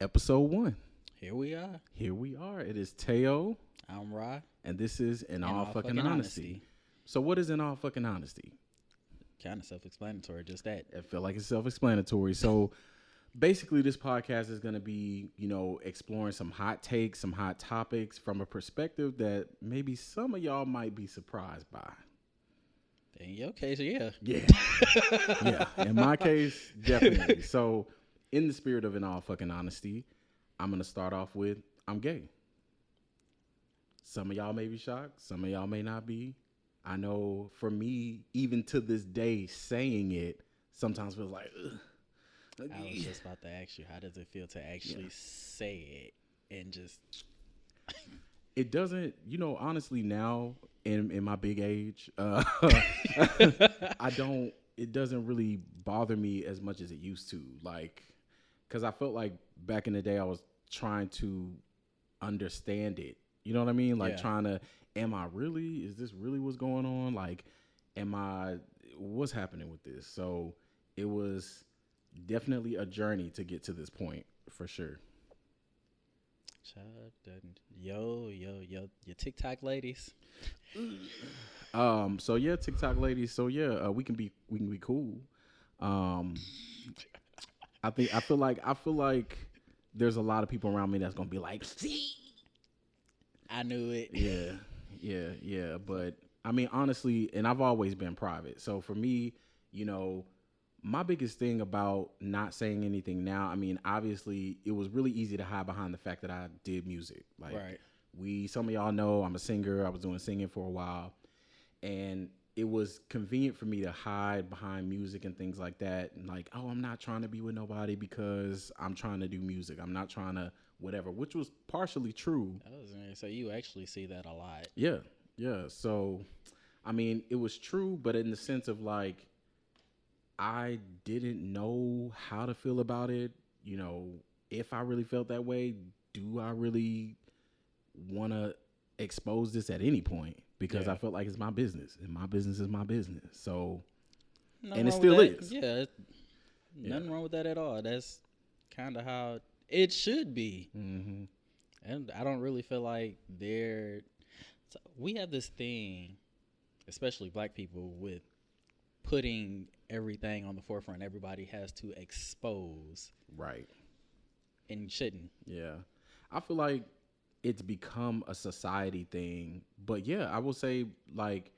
Episode 1. Here we are. Here we are. It is Teo, I'm Rye. and this is In All Fucking Honesty. So what is In All Fucking Honesty? Kind of self-explanatory, just that. I feel like it's self-explanatory. So basically this podcast is going to be, exploring some hot takes, some hot topics from a perspective that maybe some of y'all might be surprised by. In your case, yeah. Yeah. Yeah. In my case, definitely. So in the spirit of In All Fucking Honesty, I'm going to start off with, I'm gay. Some of y'all may be shocked. Some of y'all may not be. I know for me, even to this day, saying it sometimes feels like, ugh. I was just about to ask you, how does it feel to actually say it and just... It doesn't, honestly now in my big age, it doesn't really bother me as much as it used to. Like, because I felt like back in the day I was trying to understand it. You know what I mean? Like is this really what's going on? Like, what's happening with this? So it was definitely a journey to get to this point for sure. Yo, your TikTok ladies. So yeah, TikTok ladies. So yeah, we can be cool. I feel like there's a lot of people around me that's gonna be like, see, I knew it. Yeah. But I mean, honestly, and I've always been private. So for me, my biggest thing about not saying anything now, I mean, obviously, it was really easy to hide behind the fact that I did music. Like, right. Some of y'all know I'm a singer. I was doing singing for a while, and it was convenient for me to hide behind music and things like that. And like, oh, I'm not trying to be with nobody because I'm trying to do music. I'm not trying to whatever, which was partially true. So you actually see that a lot. Yeah. So, I mean, it was true, but in the sense of like, I didn't know how to feel about it. If I really felt that way, do I really want to expose this at any point? Because I felt like it's my business, and my business is my business. So, and it still is. Yeah, nothing wrong with that at all. That's kind of how it should be. Mm-hmm. And I don't really feel like we have this thing, especially black people, with putting everything on the forefront. Everybody has to expose. Right. And you shouldn't. Yeah. I feel like it's become a society thing. But yeah, I will say, like,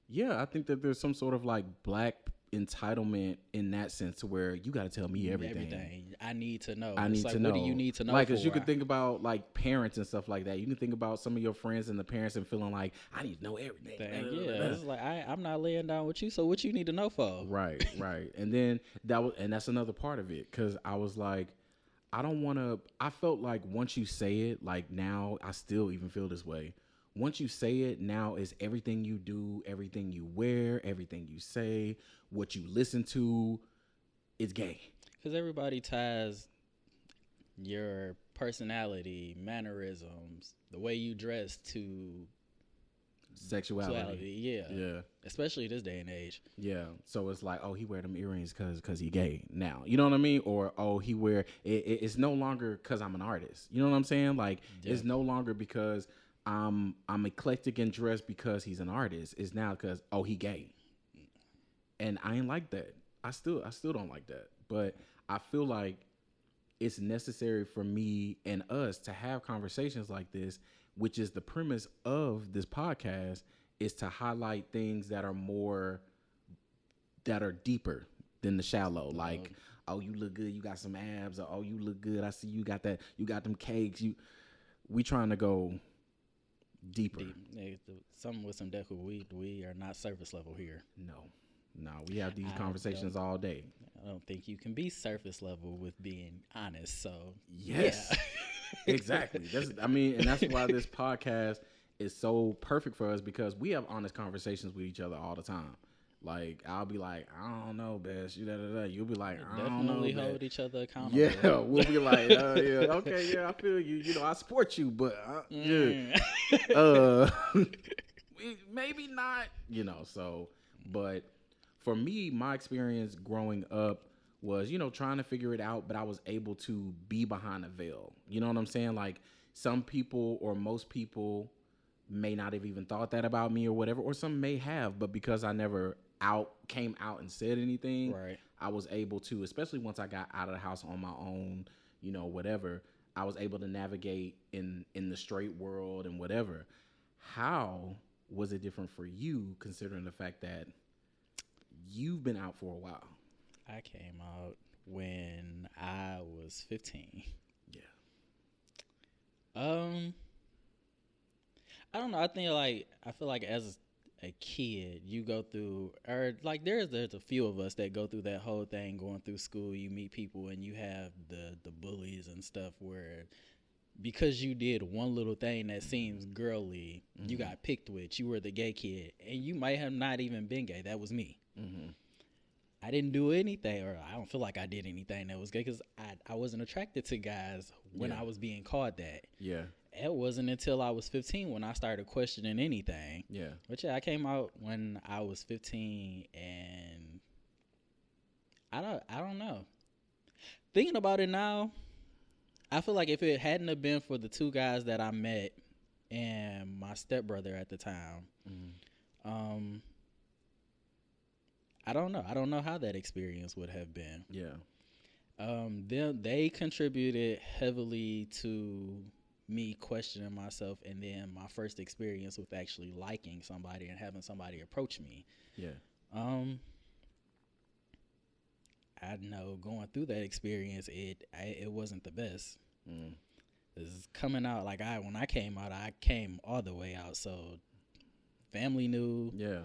yeah, I think that there's some sort of like black entitlement in that sense to where you got to tell me everything. I need to know. I need to know. What do you need to know? Like, because you could think about like parents and stuff like that. You can think about some of your friends and the parents and feeling like, I need to know everything. It's like I'm not laying down with you, so what you need to know for? Right. And then that's another part of it, because I was like, I felt like once you say it, like now I still even feel this way. Once you say it, now is everything you do, everything you wear, everything you say, what you listen to, it's gay. Because everybody ties your personality, mannerisms, the way you dress to sexuality. Yeah. Especially this day and age. Yeah. So it's like, oh, he wear them earrings because he gay now. You know what I mean? Or, oh, he wear it's no longer because I'm an artist. You know what I'm saying? Like, it's no longer because I'm eclectic in dress because he's an artist. It's now because, oh, he gay. And I ain't like that. I still don't like that. But I feel like it's necessary for me and us to have conversations like this, which is the premise of this podcast, is to highlight things that are deeper than the shallow. Like, oh, you look good, you got some abs, or oh, you look good, I see you got them cakes. We trying to go deeper. Something with some depth. We are not surface level here. No, we have these conversations all day. I don't think you can be surface level with being honest. So yes, yeah. Exactly. And that's why this podcast is so perfect for us, because we have honest conversations with each other all the time. Like, I'll be like, I don't know, Bess. You'll be like, I don't know. Definitely hold each other accountable. Yeah, we'll be like, yeah, okay, yeah, I feel you. I support you, but maybe not. So, but for me, my experience growing up was, you know, trying to figure it out, but I was able to be behind a veil. You know what I'm saying? Like some people or most people may not have even thought that about me or whatever, or some may have, but because I never came out and said anything, Right. I was able to, especially once I got out of the house on my own, you know, whatever, I was able to navigate in the straight world and whatever. How was it different for you, considering the fact that you've been out for a while? I came out when I was 15. Yeah. I don't know. I feel like as a kid, you go through, or like there's a few of us that go through that whole thing going through school. You meet people and you have the bullies and stuff where because you did one little thing that seems girly, you got picked with. You were the gay kid, and you might have not even been gay. That was me. I didn't do anything, or I don't feel like I did anything that was gay because I wasn't attracted to guys when I was being called that. Yeah. It wasn't until I was 15 when I started questioning anything. Yeah. But yeah, I came out when I was 15, and I don't know. Thinking about it now, I feel like if it hadn't have been for the two guys that I met and my stepbrother at the time, I don't know. I don't know how that experience would have been. Yeah. They contributed heavily to me questioning myself, and then my first experience with actually liking somebody and having somebody approach me. Yeah. I know going through that experience, it wasn't the best. This is coming out like when I came out, I came all the way out. So family knew. Yeah.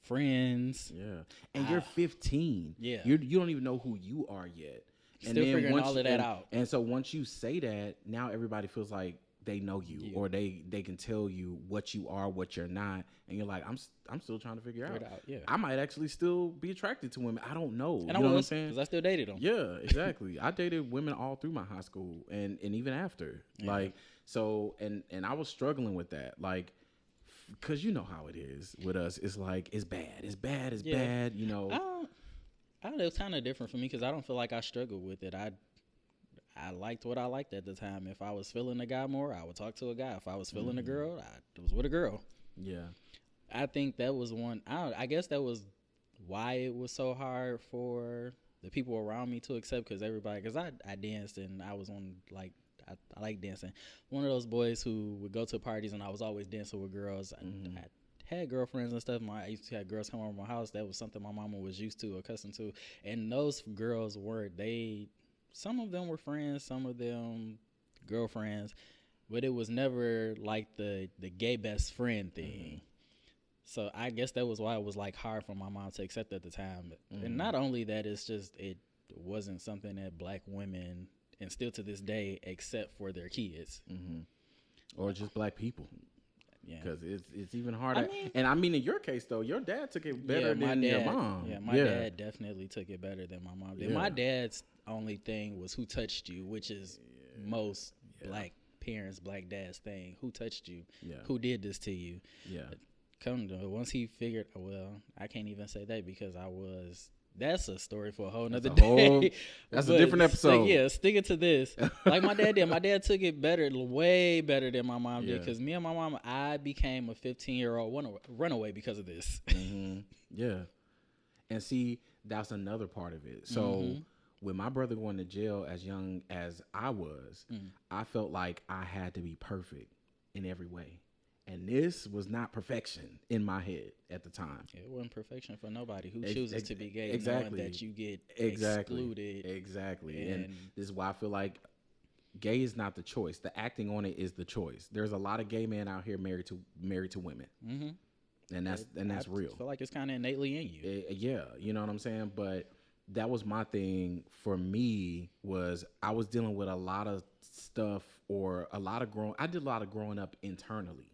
Friends. Yeah. And you're 15. Yeah. You don't even know who you are yet. Still figuring all of that out. And so once you say that, now everybody feels like they know you, or they can tell you what you are, what you're not, and you're like, I'm still trying to figure out. Yeah. I might actually still be attracted to women. I don't know. And you I know what I'm was, saying? because I still dated them. Yeah, exactly. I dated women all through my high school and even after. Yeah. Like, so, and I was struggling with that. Like, because you know how it is with us. It's like, it's bad, you know. I don't know, it was kind of different for me because I don't feel like I struggled with it. I liked what I liked at the time. If I was feeling a guy more, I would talk to a guy. If I was feeling a girl, I was with a girl. Yeah. I think that was one. I guess that was why it was so hard for the people around me to accept, because I danced and I was on like I like dancing. One of those boys who would go to parties and I was always dancing with girls. I had girlfriends and stuff. I used to have girls come over my house. That was something my mama was used to, accustomed to. And those girls some of them were friends, some of them girlfriends, but it was never like the gay best friend thing. So I guess that was why it was like hard for my mom to accept at the time. And not only that, it's just it wasn't something that black women, and still to this day, accept for their kids. Or just black people. Yeah, because it's even harder. And I mean, in your case though, your dad took it better than your mom. Yeah, my dad definitely took it better than my mom did. My dad's only thing was who touched you, which is most black parents, black dads thing. Who touched you? Yeah. Who did this to you? Yeah. Once he figured, well, I can't even say that because I was. That's a story for a whole nother day. That's a different episode. Sticking to this. Like my dad did. My dad took it better, way better than my mom did. Because me and my mom, I became a 15-year-old runaway because of this. Yeah. And see, that's another part of it. So with my brother going to jail as young as I was, I felt like I had to be perfect in every way. And this was not perfection in my head at the time. It wasn't perfection for nobody who chooses to be gay, exactly. knowing that you get excluded. Exactly. And this is why I feel like gay is not the choice. The acting on it is the choice. There's a lot of gay men out here married to women. And that's real. I feel like it's kind of innately in you. Yeah, you know what I'm saying? But that was my thing for me, was I was dealing with a lot of stuff, or I did a lot of growing up internally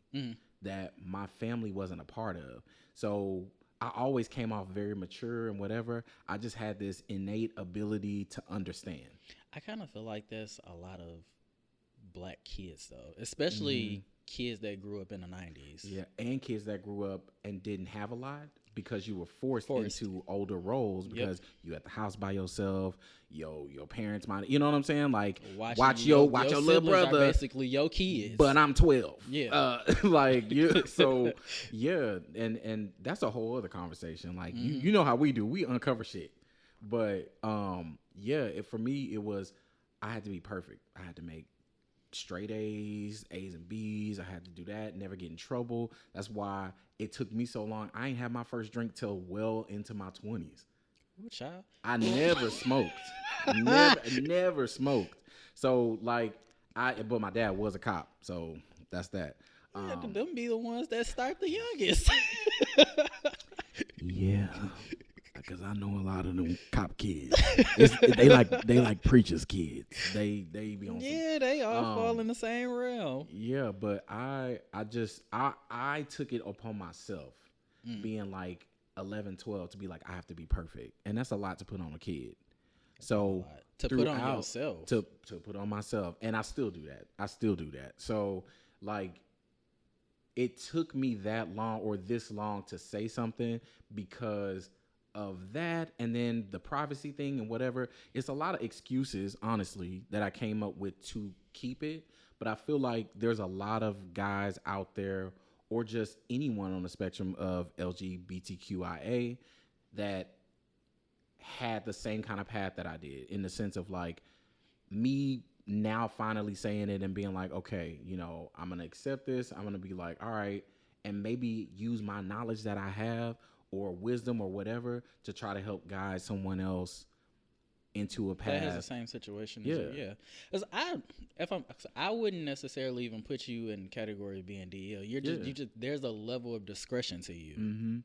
that my family wasn't a part of. So I always came off very mature and whatever. I just had this innate ability to understand. I kind of feel like there's a lot of black kids though, especially kids that grew up in the 90s. Yeah, and kids that grew up and didn't have a lot because you were forced. Into older roles because you at the house by yourself. Your parents might, you know what I'm saying? Like watch your little brother. Are basically your kids, but I'm 12. Yeah, like you. So yeah, and that's a whole other conversation. Like you know how we do. We uncover shit. But yeah, for me it was I had to be perfect. I had to make straight A's and B's. I had to do that, never get in trouble. That's why it took me so long. I ain't had my first drink till well into my 20s. Ooh, child. I never smoked. never smoked. So like but my dad was a cop, so that's that. Them be the ones that start the youngest. Yeah. Because I know a lot of them cop kids. They like preachers' kids. They be on. Yeah, they all fall in the same realm. Yeah, but I took it upon myself, being like 11, 12, to be like I have to be perfect, and that's a lot to put on a kid. So to put on yourself, to put on myself, and I still do that. So like, it took me that long or this long to say something because of that, and then the privacy thing and whatever. It's a lot of excuses, honestly, that I came up with to keep it. But I feel like there's a lot of guys out there, or just anyone on the spectrum of LGBTQIA, that had the same kind of path that I did, in the sense of like me now finally saying it and being like, okay, you know, I'm gonna accept this. I'm gonna be like, all right, and maybe use my knowledge that I have or wisdom or whatever to try to help guide someone else into a path. That has the same situation as you. Yeah. Because I wouldn't necessarily even put you in the category of being DL. You just there's a level of discretion to you. Mm-hmm.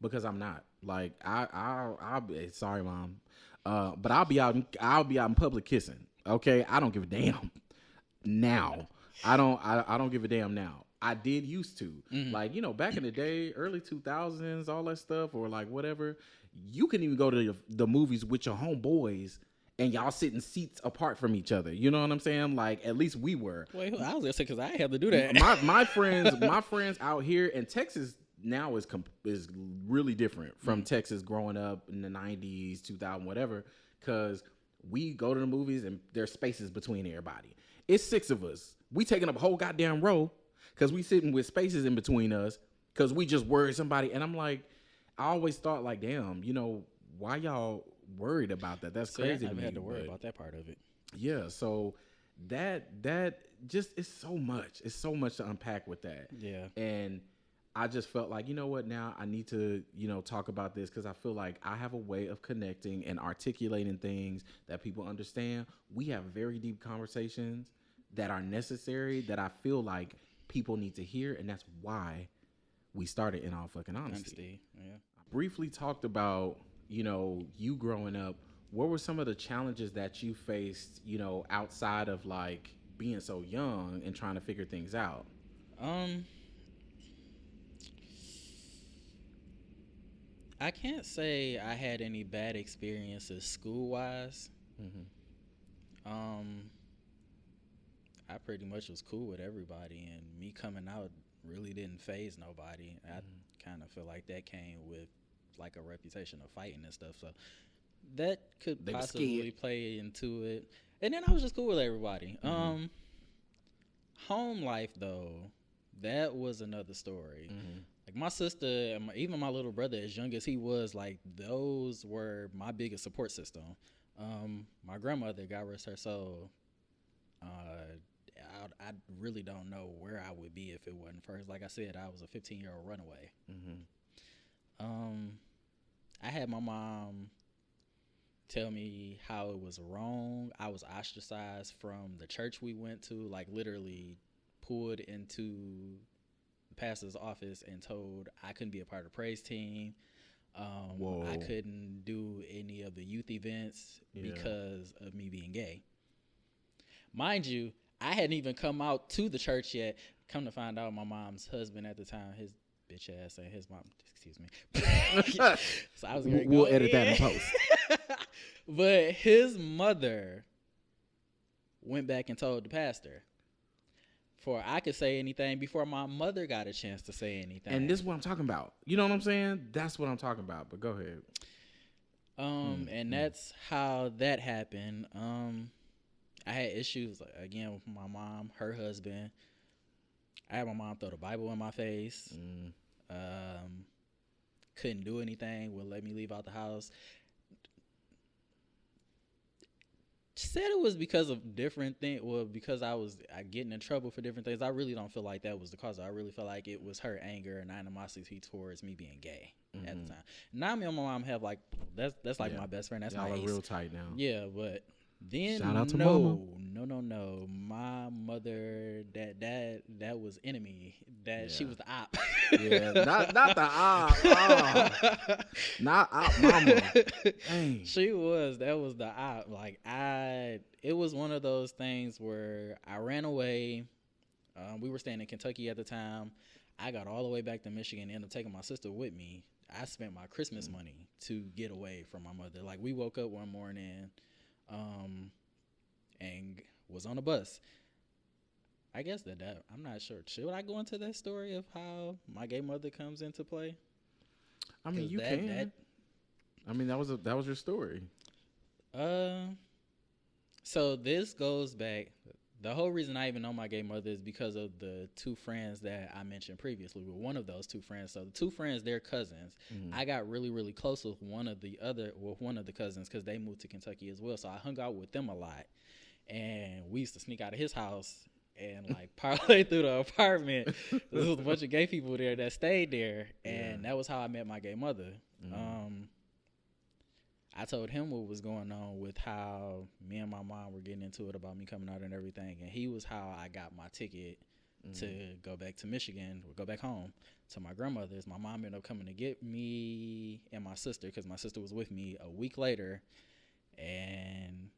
Because I'm not. Like I'll be sorry, Mom. But I'll be out in public kissing. Okay? I don't give a damn now. I don't give a damn now. I did used to. Like, you know, back in the day, early 2000s, all that stuff, or like whatever, you couldn't even go to the movies with your homeboys and y'all sitting seats apart from each other. You know what I'm saying? Like, at least we were. Wait, I was gonna say, because I had to do that. My friends out here in Texas now is really different from Texas growing up in the 90s, 2000, whatever, because we go to the movies and there's spaces between everybody. It's 6 of us. We taking up a whole goddamn row because we sitting with spaces in between us because we just worried somebody. And I'm like, I always thought like, damn, you know, why y'all worried about that? That's crazy to me. I had to worry about that part of it. Yeah, so that just is so much. It's so much to unpack with that. Yeah. And I just felt like, you know what, now I need to, you know, talk about this because I feel like I have a way of connecting and articulating things that people understand. We have very deep conversations that are necessary that I feel like people need to hear, and that's why we started In All Fucking Honesty. Yeah. I briefly talked about, you know, you growing up. What were some of the challenges that you faced, you know, outside of like being so young and trying to figure things out? I can't say I had any bad experiences school-wise. I pretty much was cool with everybody, and me coming out really didn't faze nobody. I kind of feel like that came with like a reputation of fighting and stuff, so that could possibly play into it. And then I was just cool with everybody. Home life though, that was another story. Like my sister and even my little brother, as young as he was, like those were my biggest support system. My grandmother, God rest her soul, I really don't know where I would be if it wasn't for her. Like I said, I was a 15-year-old runaway. I had my mom tell me how it was wrong. I was ostracized from the church we went to, like literally pulled into the pastor's office and told I couldn't be a part of the praise team. I couldn't do any of the youth events because of me being gay. Mind you, I hadn't even come out to the church yet. Come to find out, my mom's husband at the time, his bitch ass, and his mom, excuse me. So I was gonna we'll edit that in post. But his mother went back and told the pastor. before I could say anything, before my mother got a chance to say anything. And this is what I'm talking about. You know what I'm saying? That's what I'm talking about. But go ahead. And that's how that happened. I had issues again with my mom, her husband. I had my mom throw the Bible in my face. Couldn't do anything. Wouldn't let me leave out the house. Said it was because of different things. Well, because I getting in trouble for different things. I really don't feel like that was the cause. I really feel like it was her anger and animosity towards me being gay at the time. Now me and my mom have like that's like my best friend. That's y'all my are ace. real tight now. Yeah, but then shout out to mama. No. My mother, that was enemy. That she was the op. Yeah, not the op. Not op mama. Dang. She was. That was the op. Like it was one of those things where I ran away. We were staying in Kentucky at the time. I got all the way back to Michigan and ended up taking my sister with me. I spent my Christmas money to get away from my mother. Like we woke up one morning, and was on a bus. I guess that I'm not sure. Should I go into that story of how my gay mother comes into play? I mean, you can. I mean, that was your story. So this goes back. The whole reason I even know my gay mother is because of the two friends that I mentioned previously. With one of those two friends. So the two friends, they're cousins. I got really, really close with one of the cousins because they moved to Kentucky as well. So I hung out with them a lot, and we used to sneak out of his house and like parlay through the apartment. There was a bunch of gay people there that stayed there, and that was how I met my gay mother. I told him what was going on with how me and my mom were getting into it about me coming out and everything, and he was how I got my ticket to go back to Michigan or go back home to my grandmother's. My mom ended up coming to get me and my sister because my sister was with me a week later, and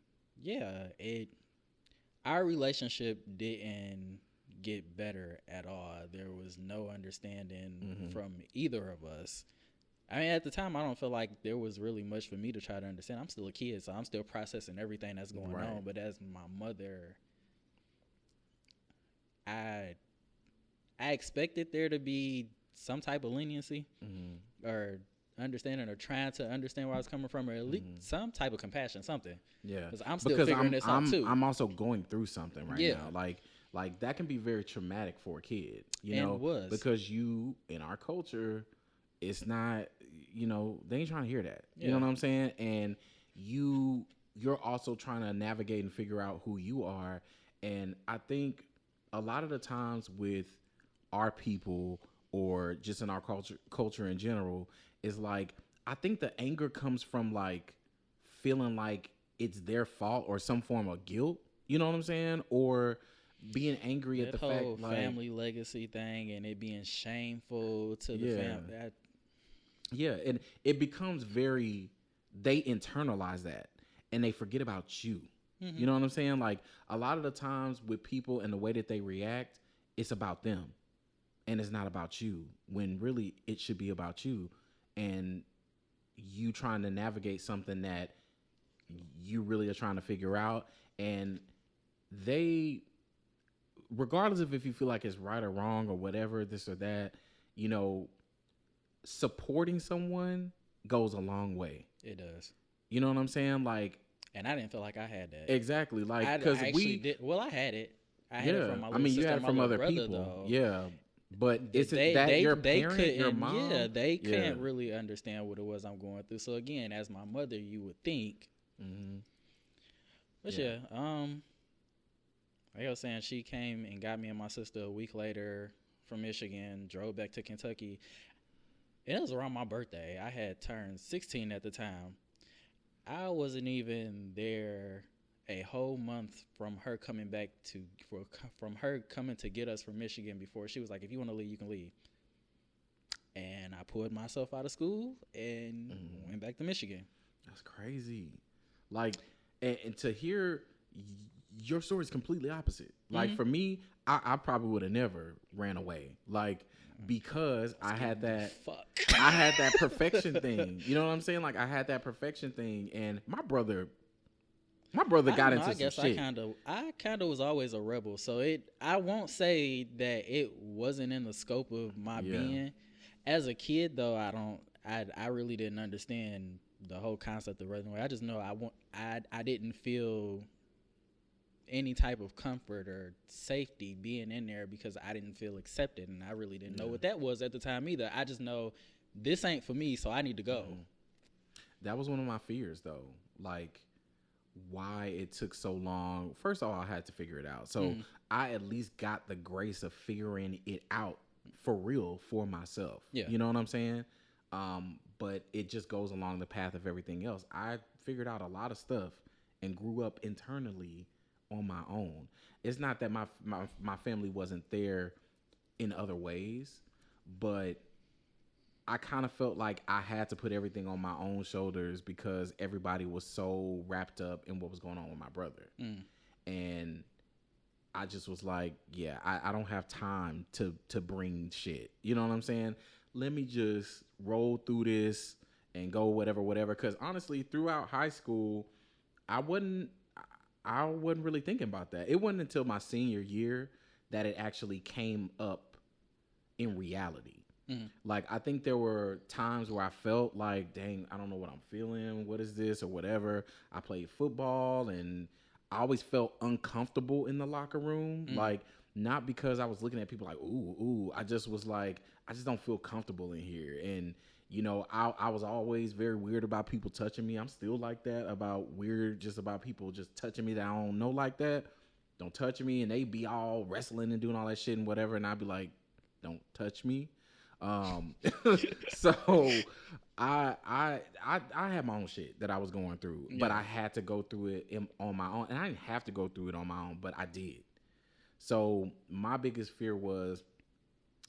our relationship didn't get better at all. There was no understanding from either of us. I mean, at the time, I don't feel like there was really much for me to try to understand. I'm still a kid, so I'm still processing everything that's going on. But as my mother, I expected there to be some type of leniency or understanding or trying to understand where I was coming from, or at least some type of compassion, something. Yeah. Because I'm still figuring this out, too. I'm also going through something right now. Like, that can be very traumatic for a kid, you know? It was. Because in our culture, it's not, they ain't trying to hear that. You know what I'm saying? And you're also trying to navigate and figure out who you are. And I think a lot of the times with our people or just in our culture in general is like, I think the anger comes from like feeling like it's their fault or some form of guilt. You know what I'm saying? Or being angry at the fact whole like family legacy thing and it being shameful to the family. Yeah, and it becomes they internalize that and they forget about you. You know what I'm saying? Like a lot of the times with people and the way that they react, it's about them and it's not about you when really it should be about you and you trying to navigate something that you really are trying to figure out. And regardless of if you feel like it's right or wrong or whatever, this or that, supporting someone goes a long way. It does. You know what I'm saying? Like, and I didn't feel like I had that. Exactly. Like, because I had it. I had it from my little you had it from other brother, people. Though. Yeah. But is it that your parent, your mom? Yeah, they couldn't really understand what it was I'm going through. So again, as my mother, you would think. But like I was saying, she came and got me and my sister a week later from Michigan, drove back to Kentucky. And it was around my birthday. I had turned 16 at the time. I wasn't even there a whole month from her coming back from her coming to get us from Michigan before she was like, if you want to leave, you can leave. And I pulled myself out of school and went back to Michigan. That's crazy. Like, and to hear your story is completely opposite. Like for me, I probably would have never ran away. Like, because I had that perfection thing. You know what I'm saying? Like I had that perfection thing, and my brother My brother I got don't know. into I some guess shit. I kind of was always a rebel. So I won't say that it wasn't in the scope of my Yeah. being. As a kid, though, I really didn't understand the whole concept of running away. I just know I didn't feel any type of comfort or safety being in there because I didn't feel accepted, and I really didn't know what that was at the time either. I just know this ain't for me, so I need to go. That was one of my fears, though. Like, why it took so long. First of all, I had to figure it out. So I at least got the grace of figuring it out for real for myself. Yeah. You know what I'm saying? But it just goes along the path of everything else. I figured out a lot of stuff and grew up internally on my own. It's not that my family wasn't there in other ways, but I kind of felt like I had to put everything on my own shoulders because everybody was so wrapped up in what was going on with my brother. And I just was like, yeah, I don't have time to bring shit. You know what I'm saying? Let me just roll through this and go whatever. Because honestly, throughout high school, I wasn't really thinking about that. It wasn't until my senior year that it actually came up in reality. Like, I think there were times where I felt like, dang, I don't know what I'm feeling. What is this or whatever? I played football and I always felt uncomfortable in the locker room. Like, not because I was looking at people like, ooh. I just was like, I just don't feel comfortable in here. And, you know, I was always very weird about people touching me. I'm still like that about people just touching me that I don't know like that. Don't touch me. And they be all wrestling and doing all that shit and whatever. And I'd be like, don't touch me. So I had my own shit that I was going through, but I had to go through it on my own, and I didn't have to go through it on my own, but I did. So my biggest fear was,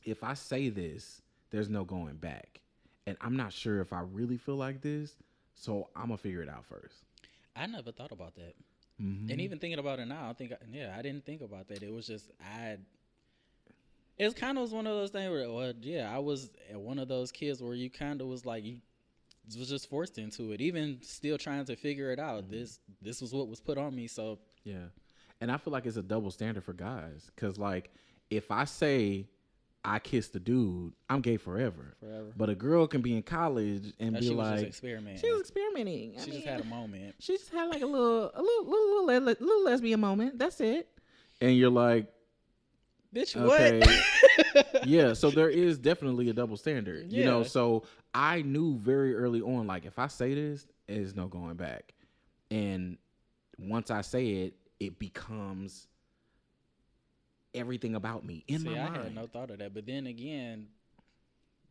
if I say this, there's no going back, and I'm not sure if I really feel like this, so I'm gonna figure it out first. I never thought about that, and even thinking about it now, I didn't think about that. It was just It's kind of was one of those things where, I was one of those kids where you kind of was like, you was just forced into it. Even still trying to figure it out. This was what was put on me. So yeah, and I feel like it's a double standard for guys, because like, if I say I kissed a dude, I'm gay forever. But a girl can be in college and be like, just experimenting. She was experimenting. She just had a moment. She just had like a little lesbian moment. That's it. And you're like, bitch, okay. What? Yeah, so there is definitely a double standard, you know. So I knew very early on, like, if I say this, there's no going back. And once I say it, it becomes everything about me in my mind. I had no thought of that. But then again,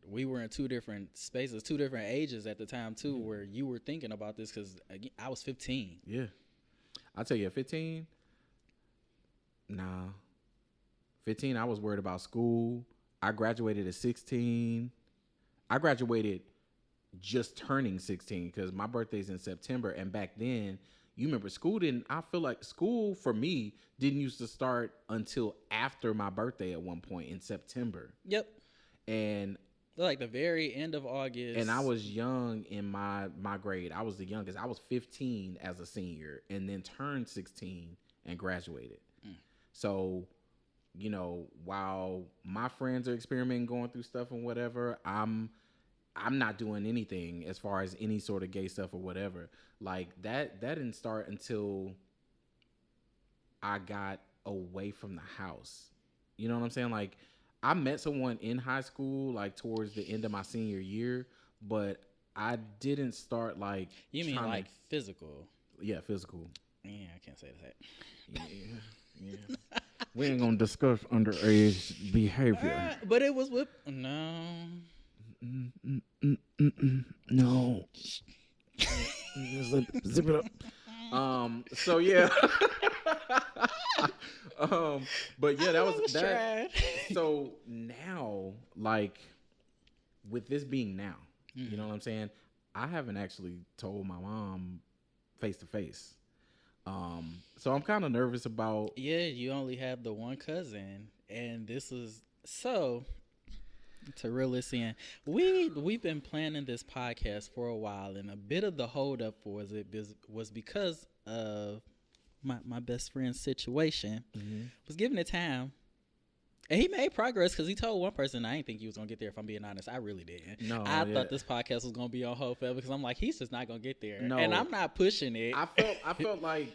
we were in two different spaces, two different ages at the time too, where you were thinking about this, because I was 15. Yeah, I'll tell you, at 15, nah. 15, I was worried about school. I graduated at 16. I graduated just turning 16 because my birthday's in September. And back then, you remember, I feel like school for me didn't used to start until after my birthday at one point in September. Yep. And like the very end of August. And I was young in my grade. I was the youngest. I was 15 as a senior and then turned 16 and graduated. So, you know, while my friends are experimenting, going through stuff and whatever, I'm not doing anything as far as any sort of gay stuff or whatever. Like that didn't start until I got away from the house. You know what I'm saying? Like, I met someone in high school, like towards the end of my senior year, but I didn't start like. You mean like physical? Yeah, physical. Yeah, I can't say that. Yeah. We ain't gonna discuss underage behavior. But it was with no. No. Zip it up. So yeah. But yeah, that was that. So now, like, with this being now, you know what I'm saying? I haven't actually told my mom face to face. So I'm kind of nervous about. Yeah, you only have the one cousin, and this is so. To reel this in, we've been planning this podcast for a while, and a bit of the hold up was because my best friend's situation, was given it time. And he made progress because he told one person, I didn't think he was going to get there, if I'm being honest. I really didn't. No, I thought this podcast was going to be on hold forever because I'm like, he's just not going to get there. No. And I'm not pushing it. I felt like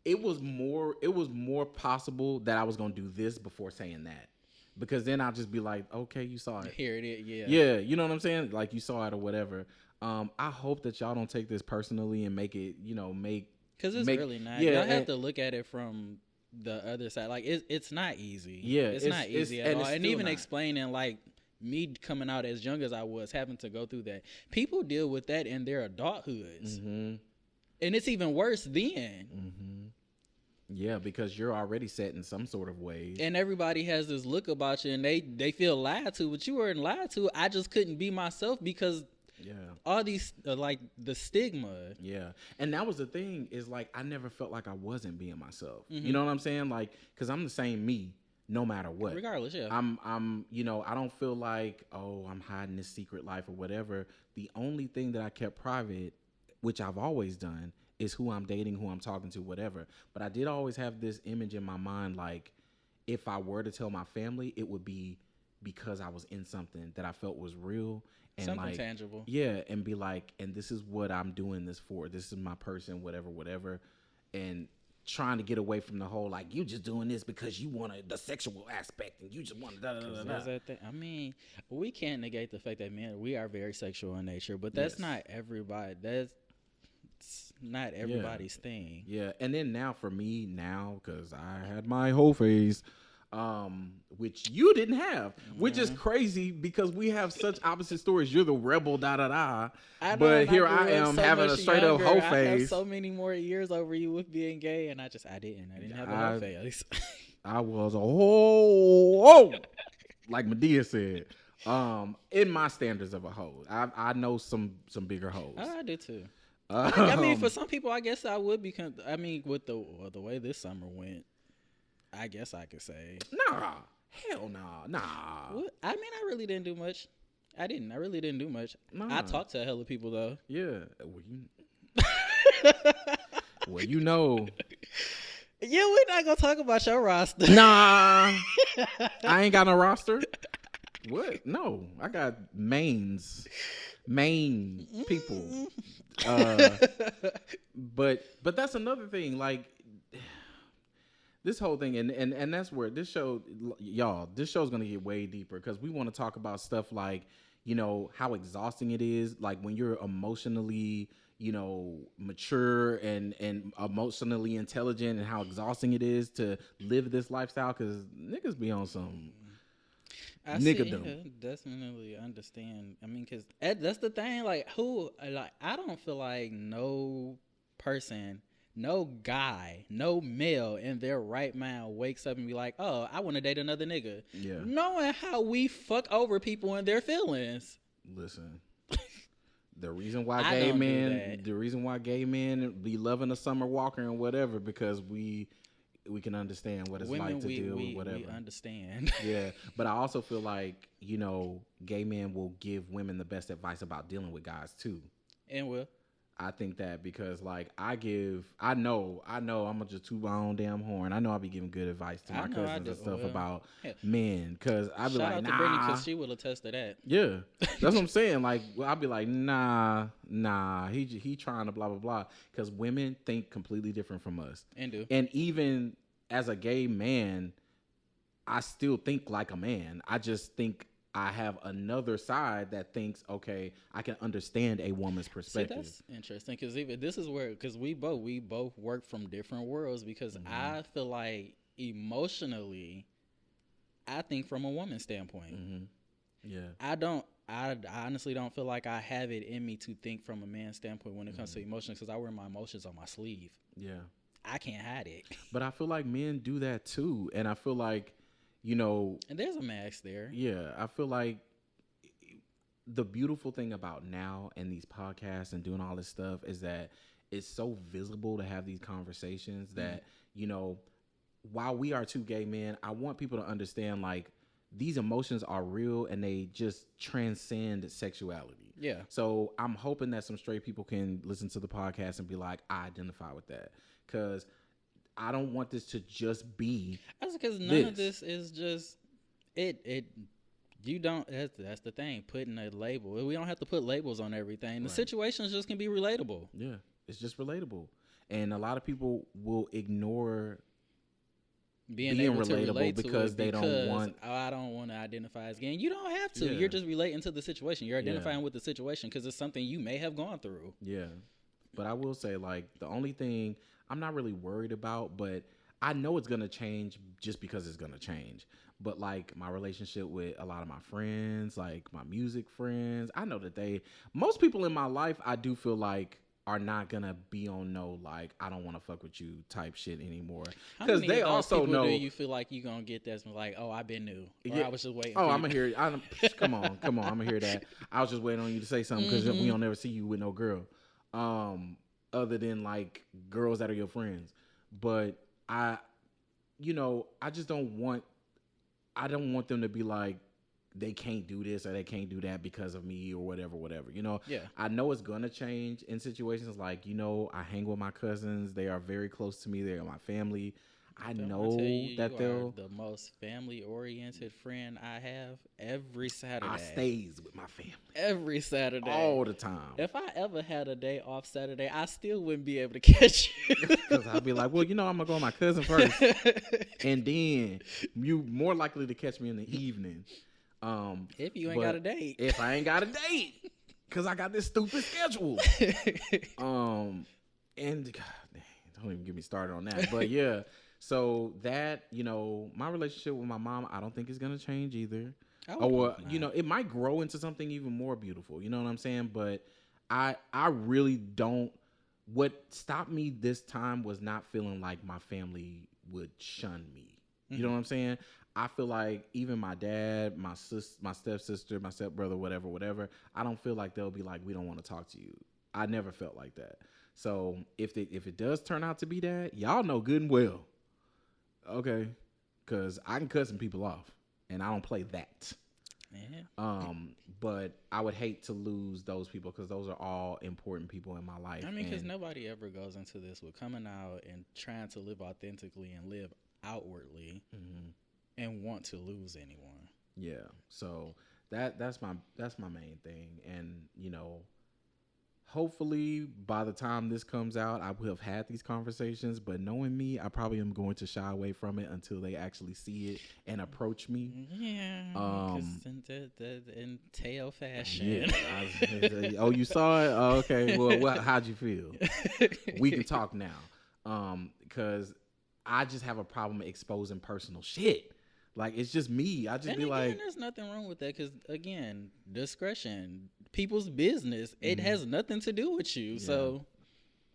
it was more possible that I was going to do this before saying that. Because then I'll just be like, okay, you saw it. Here it is, yeah. Yeah, you know what I'm saying? Like, you saw it or whatever. I hope that y'all don't take this personally and make it, because it's really not. Yeah, y'all have to look at it from the other side. Like, it's not easy. Yeah, it's not easy at all. And even not. explaining, like, me coming out as young as I was, having to go through that. People deal with that in their adulthoods. And it's even worse then. Yeah, because you're already set in some sort of ways. And everybody has this look about you, and they feel lied to, but you weren't lied to. I just couldn't be myself because all these, like, the stigma. Yeah. And that was the thing, is like, I never felt like I wasn't being myself. You know what I'm saying? Like, because I'm the same me no matter what. Regardless, yeah. I'm I don't feel like, oh, I'm hiding this secret life or whatever. The only thing that I kept private, which I've always done, is who I'm dating, who I'm talking to, whatever. But I did always have this image in my mind, like, if I were to tell my family, it would be because I was in something that I felt was real. And something like, tangible. Yeah, and be like, and this is what I'm doing this for. This is my person, whatever. And trying to get away from the whole, like, you just doing this because you wanted the sexual aspect and you just want to I mean, we can't negate the fact that, man, we are very sexual in nature, but that's not everybody. That's not everybody's thing. Yeah, and then now for me because I had my whole phase, which you didn't have, which is crazy because we have such opposite stories. You're the rebel, but here I am having a straight up whole phase. I have so many more years over you with being gay, and I didn't have a whole phase. I was a whole, like Medea said. In my standards of a hoe, I know some bigger hoes. I do too. I mean, for some people, I guess I would be. I mean, with the way this summer went, I guess I could say, nah, hell nah. What? I mean, I really didn't do much. I really didn't do much. Nah. I talked to a hell of people though. Yeah. Well, you know. Yeah, we're not gonna talk about your roster. Nah, I ain't got no roster. What? No, I got main people. But that's another thing. Like, this whole thing, and that's where this show's gonna get way deeper because we want to talk about stuff like, how exhausting it is, like when you're emotionally, mature and emotionally intelligent, and how exhausting it is to live this lifestyle because niggas be on some. I definitely understand. I mean, because that's the thing. Like, I don't feel like no person, no guy, no male in their right mind wakes up and be like, oh, I want to date another nigga. Yeah. Knowing how we fuck over people and their feelings. Listen, the reason why gay men be loving a summer walker and whatever, because we can understand what it's like to deal with whatever. We understand. Yeah, but I also feel like, gay men will give women the best advice about dealing with guys too. And will. I think that because, like, I know I'm gonna just toot my own damn horn. I know I'll be giving good advice to my cousins and stuff about men, because I'd be like, nah. Shout out to Brittany, because she will attest to that. Yeah, that's what I'm saying. Like, I'd be like, nah, he trying to blah blah blah, because women think completely different from us, and even as a gay man, I still think like a man. I just think I have another side that thinks, okay, I can understand a woman's perspective. See, that's interesting, because even this is where, because we both work from different worlds, because I feel like emotionally, I think from a woman's standpoint. Yeah. I honestly don't feel like I have it in me to think from a man's standpoint when it comes to emotions, because I wear my emotions on my sleeve. Yeah. I can't hide it. But I feel like men do that too. And I feel like, and there's a mask there. Yeah, I feel like the beautiful thing about now and these podcasts and doing all this stuff is that it's so visible to have these conversations that, while we are two gay men, I want people to understand, like, these emotions are real and they just transcend sexuality. Yeah. So I'm hoping that some straight people can listen to the podcast and be like, I identify with that, because I don't want this to just be. That's because none of this is just it. You don't. That's the thing. Putting a label. We don't have to put labels on everything. The situations just can be relatable. Yeah, it's just relatable, and a lot of people will ignore being relatable because they don't want. Oh, I don't want to identify as gay. You don't have to. Yeah. You're just relating to the situation. You're identifying with the situation because it's something you may have gone through. Yeah, but I will say, like, the only thing I'm not really worried about, but I know it's gonna change just because it's gonna change. But like my relationship with a lot of my friends, like my music friends, I know that most people in my life, I do feel like are not gonna be on no like I don't want to fuck with you type shit anymore, because they also know. Do you feel like you gonna get that's like, oh, I've been new, or I was just waiting? Oh, I'm gonna hear. Come on, I'm gonna hear that. I was just waiting on you to say something because we don't never see you with no girl, other than like girls that are your friends. But I just don't want. I don't want them to be like, they can't do this or they can't do that because of me or whatever. Yeah. I know it's going to change in situations like, I hang with my cousins. They are very close to me. They are my family. I know that they'll. Are the most family-oriented friend I have. Every Saturday, I stays with my family every Saturday, all the time. If I ever had a day off Saturday, I still wouldn't be able to catch you because I'd be like, well, I'm gonna go with my cousin first, and then you more likely to catch me in the evening. If you ain't got a date, if I ain't got a date, because I got this stupid schedule. And God, dang, don't even get me started on that. But yeah. So that, my relationship with my mom, I don't think is going to change either. Or, it might grow into something even more beautiful. You know what I'm saying? But I really don't. What stopped me this time was not feeling like my family would shun me. You know what I'm saying? I feel like even my dad, my stepsister, my stepbrother, whatever, I don't feel like they'll be like, we don't want to talk to you. I never felt like that. So if it does turn out to be that, y'all know good and well. Okay, because I can cut some people off, and I don't play that. Yeah. But I would hate to lose those people because those are all important people in my life. I mean, because nobody ever goes into this with coming out and trying to live authentically and live outwardly and want to lose anyone. Yeah. So that's my main thing, and hopefully, by the time this comes out, I will have had these conversations. But knowing me, I probably am going to shy away from it until they actually see it and approach me. Yeah. In tail fashion. Yeah. Oh, you saw it? Oh, okay. Well, how'd you feel? We can talk now. Because I just have a problem exposing personal shit. Like, it's just me. I just like, there's nothing wrong with that because, again, discretion, people's business, it has nothing to do with you. Yeah. So,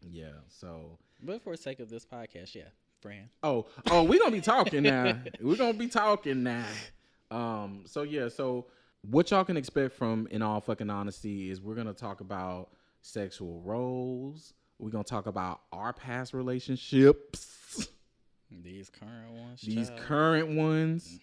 yeah. So, but for the sake of this podcast, yeah, Fran. Oh, we're gonna be talking now. So yeah. So what y'all can expect from In All Fucking Honesty is we're gonna talk about sexual roles. We're gonna talk about our past relationships. These current ones.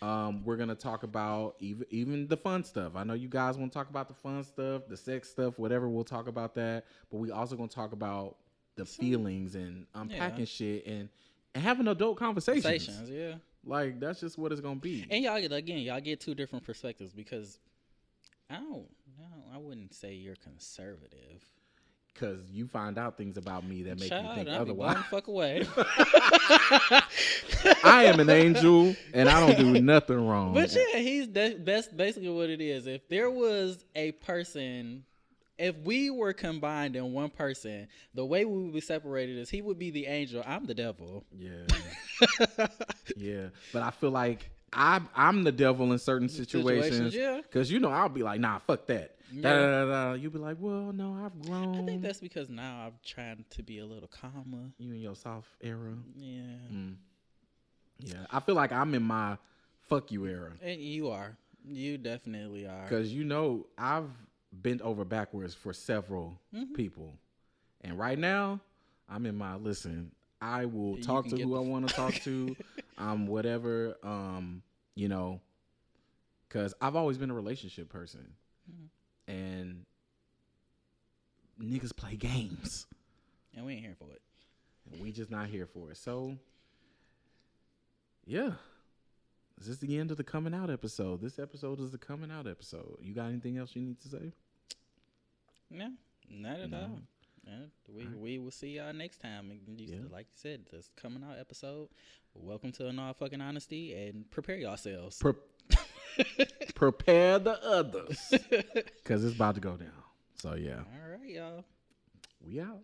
We're gonna talk about even the fun stuff. I know you guys want to talk about the fun stuff, the sex stuff, whatever. We'll talk about that. But we also gonna talk about the feelings and unpacking shit and having adult conversations. Yeah, like that's just what it's gonna be. And y'all get two different perspectives because I wouldn't say you're conservative. Because you find out things about me that make you think otherwise. Fuck away. I am an angel, and I don't do nothing wrong. But yeah, that's basically what it is. If there was a person, if we were combined in one person, the way we would be separated is he would be the angel, I'm the devil. Yeah. Yeah. But I feel like I'm the devil in certain situations. Yeah. Because, I'll be like, nah, fuck that. Yeah. You'll be like, well, no, I've grown. I think that's because now I'm trying to be a little calmer. You in your soft era? Yeah. Yeah. I feel like I'm in my fuck you era. And you are. You definitely are. Because, I've bent over backwards for several people. And right now, I'm in my, listen, I will talk to who I want to talk to. Whatever. Because I've always been a relationship person. And niggas play games. And we ain't here for it. And we just not here for it. So, yeah. Is this the end of the Coming Out episode? This episode is the Coming Out episode. You got anything else you need to say? No, not at all. We will see y'all next time. And like you said, this Coming Out episode. Welcome to In All Fucking Honesty, and prepare yourselves. Prepare the others. Because it's about to go down. So, yeah. All right, y'all. We out.